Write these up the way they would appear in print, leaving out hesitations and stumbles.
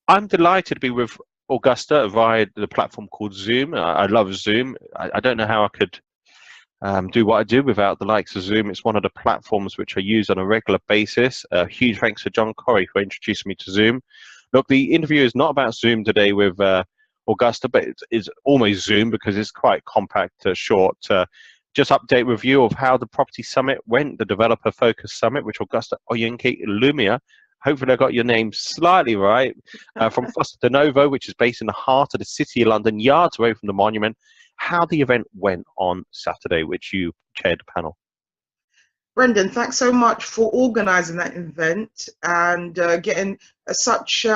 I'm delighted to be with Augusta via the platform called Zoom. I love Zoom. I don't know how I could do what I do without the likes of Zoom. It's one of the platforms which I use on a regular basis. Huge thanks to John Corrie for introducing me to Zoom. Look, the interview is not about Zoom today with Augusta, but it's almost Zoom because it's quite compact, short. Just update review of how the Property Summit went, the Developer Focus Summit, which Augusta Oyenke Lumia. Hopefully I got your name slightly right. From Foster de Novo, which is based in the heart of the City of London, yards away from the monument. How the event went on Saturday, which you chaired the panel. Brendan, thanks so much for organising that event and getting such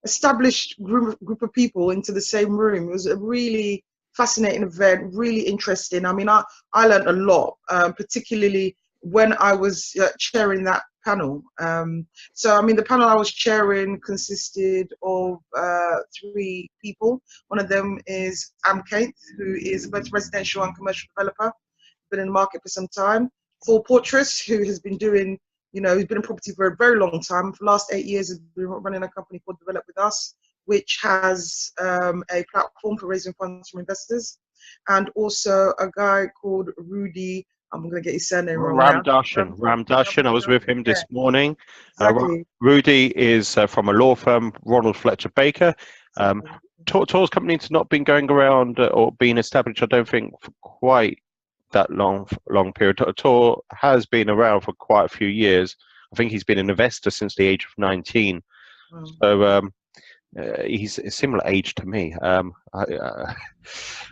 established group of people into the same room. It was a really fascinating event, really interesting. I mean, I learned a lot, particularly when I was chairing that panel. So, I mean, the panel I was chairing consisted of 3 people. One of them is Am Kate, who is both residential and commercial developer, been in the market for some time. For Portress, who has been doing, who's been in property for a very long time. For the last 8 years, has been running a company called Develop With Us, which has a platform for raising funds from investors. And also a guy called Rudy, I'm going to get his surname wrong. Ramdarshan. I was with him this morning. Exactly. Rudy is from a law firm, Ronald Fletcher Baker. Tor's company has not been going around or been established, I don't think, for quite that long period. Tor has been around for quite a few years. I think he's been an investor since the age of 19. So he's a similar age to me.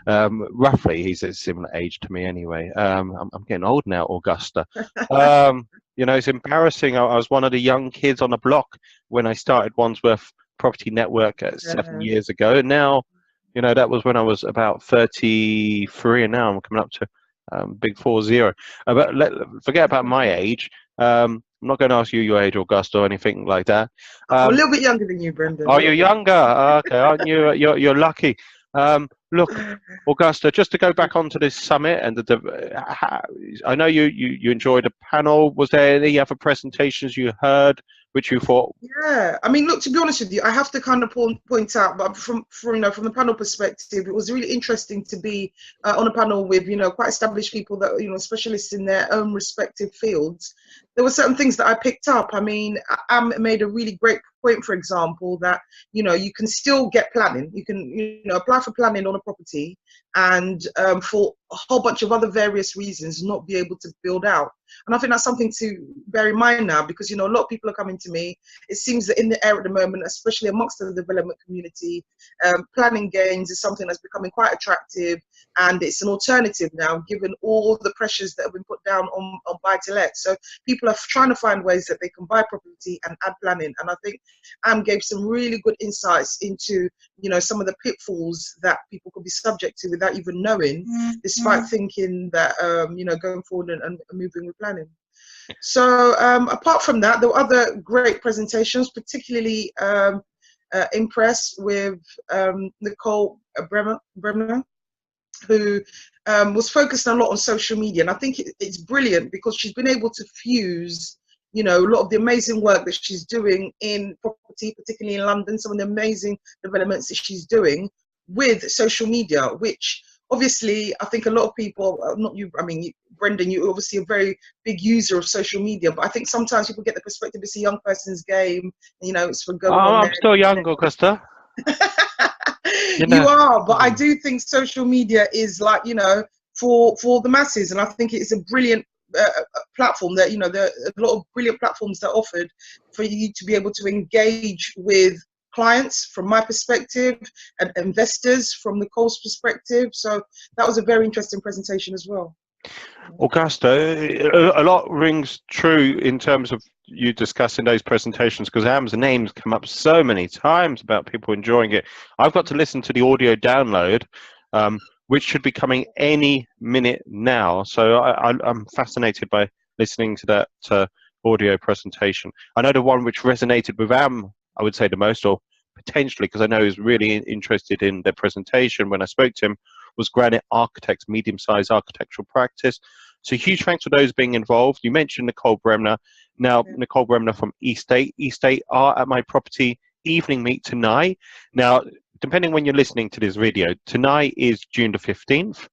Roughly, he's a similar age to me anyway. I'm getting old now, Augusta. It's embarrassing. I was one of the young kids on the block when I started Wandsworth Property Network 7 years ago. And now, that was when I was about 33, and now I'm coming up to big 40. But forget about my age. I'm not going to ask you your age, Augusta, or anything like that. I'm a little bit younger than you, Brendan. Oh, you're younger. Okay, aren't you? You're lucky. Look, Augusta, just to go back onto this summit, and I know you enjoyed the panel. Was there any other presentations you heard which you thought? Yeah, I mean, look, to be honest with you, I have to kind of point out, but from the panel perspective, it was really interesting to be on a panel with quite established people that specialists in their own respective fields. There were certain things that I picked up. I mean, Am made a really great point, for example, that you can still get planning. You can apply for planning on a property, and for a whole bunch of other various reasons not be able to build out. And I think that's something to bear in mind now, because a lot of people are coming to me. It seems that in the air at the moment, especially amongst the development community, planning gains is something that's becoming quite attractive, and it's an alternative now given all the pressures that have been put down on buy-to-let. So people are trying to find ways that they can buy property and add planning. And I think Am gave some really good insights into some of the pitfalls that people could be subject to without even knowing, despite thinking that going forward and moving with planning. So apart from that, there were other great presentations, particularly impressed with Nicole Bremner, who was focused a lot on social media. And I think it's brilliant because she's been able to fuse a lot of the amazing work that she's doing in property, particularly in London, some of the amazing developments that she's doing with social media, which obviously I think a lot of people, not you, I mean, Brendan, you're obviously a very big user of social media, but I think sometimes people get the perspective it's a young person's game, it's for going on. I'm still young, Augusta. You are, but I do think social media is like, for the masses, and I think it's a brilliant platform that there are a lot of brilliant platforms that are offered for you to be able to engage with clients from my perspective and investors from Nicole's perspective. So that was a very interesting presentation as well. Augusta, a lot rings true in terms of you discussing those presentations, because Am's names come up so many times about people enjoying it. I've got to listen to the audio download, which should be coming any minute now. So I'm fascinated by listening to that audio presentation. I know the one which resonated with Am, I would say the most, or potentially, because I know he's really interested in the presentation when I spoke to him, was Granite Architects, medium-sized architectural practice. So huge thanks for those being involved. You mentioned Nicole Bremner. Now, Nicole Bremner from Eastgate. Eastgate are at my property evening meet tonight. Now, depending when you're listening to this video, tonight is June the 15th.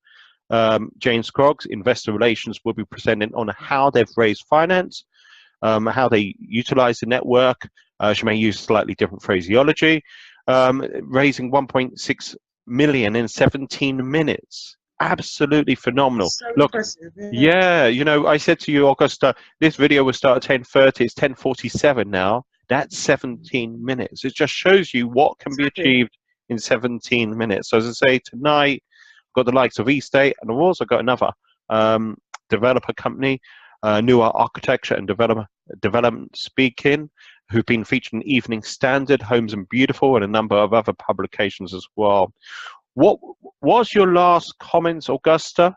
James Scroggs, Investor Relations, will be presenting on how they've raised finance, how they utilize the network. She may use slightly different phraseology. Raising 1.6 million in 17 minutes. Absolutely phenomenal. So Look, impressive. yeah, you know, I said to you, Augusta, this video will start at 10:30. It's 10:47 now. That's 17 minutes. It just shows you what can be Exactly. achieved in 17 minutes. So as I say, tonight, I've got the likes of Estate, and I've also got another developer company, newer architecture and development speaking, who've been featured in Evening Standard, Homes and Beautiful, and a number of other publications as well. What was your last comments, Augusta?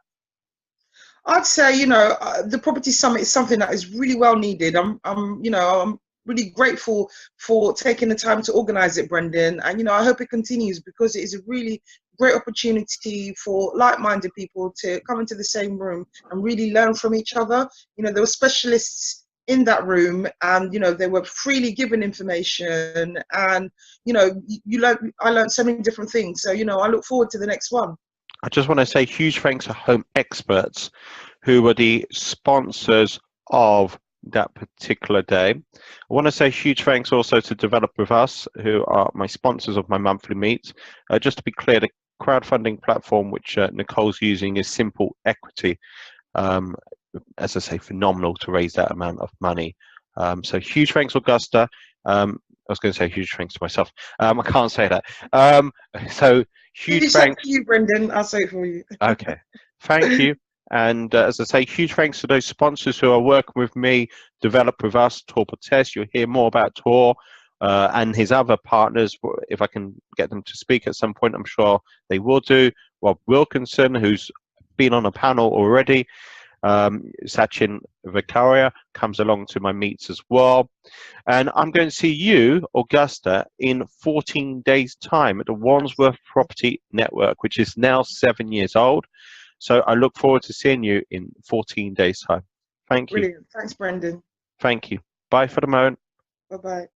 I'd say, you know, the property summit is something that is really well needed. You know, I'm really grateful for taking the time to organize it, Brendan. And, you know, I hope it continues because it is a really great opportunity for like-minded people to come into the same room and really learn from each other. You know, there were specialists in that room, and, you know, they were freely given information, and, you know, I learned so many different things. So, you know, I look forward to the next one. I just want to say huge thanks to Home Experts, who were the sponsors of that particular day. I want to say huge thanks also to Develop With Us, who are my sponsors of my monthly meets. Just to be clear, the crowdfunding platform which Nicole's using is Simple Equity. As I say, phenomenal to raise that amount of money. So huge thanks, Augusta. I was going to say huge thanks to myself. I can't say that. So huge thanks To you, Brendan. I'll say it for you. Okay, thank you. And as I say, huge thanks to those sponsors who are working with me, Develop With Us, Tor Test. You'll hear more about Tor and his other partners. If I can get them to speak at some point, I'm sure they will do. Rob Wilkinson, who's been on a panel already. Sachin Vicaria comes along to my meets as well. And I'm going to see you, Augusta, in 14 days' time at the Wandsworth Property Network, which is now 7 years old. So I look forward to seeing you in 14 days' time. Thank you. Brilliant. Thanks, Brendan. Thank you. Bye for the moment. Bye-bye.